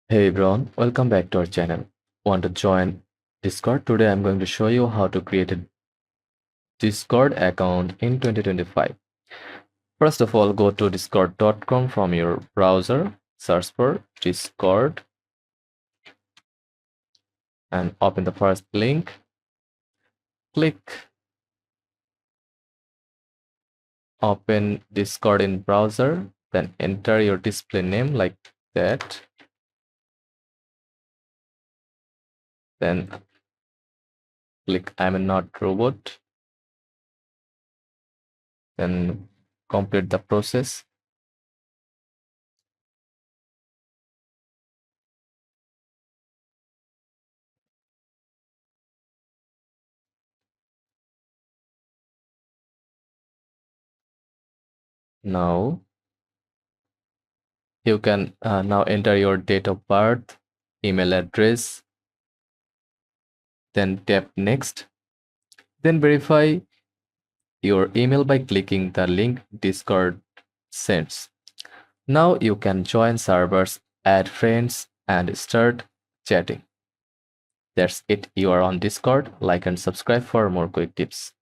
Hey everyone, welcome back to our channel. Want to join Discord? Today I'm going to show you how to create a Discord account in 2025. First of all, go to discord.com from your browser, search for Discord and open the first link. Click open Discord in browser, then enter your display name like that. Then click I'm a not robot. Then complete the process. Now you can now enter your date of birth, email address, then tap next. Then verify your email by clicking the link Discord sends. Now you can join servers, add friends, and start chatting. That's it. You are on Discord. Like and subscribe for more quick tips.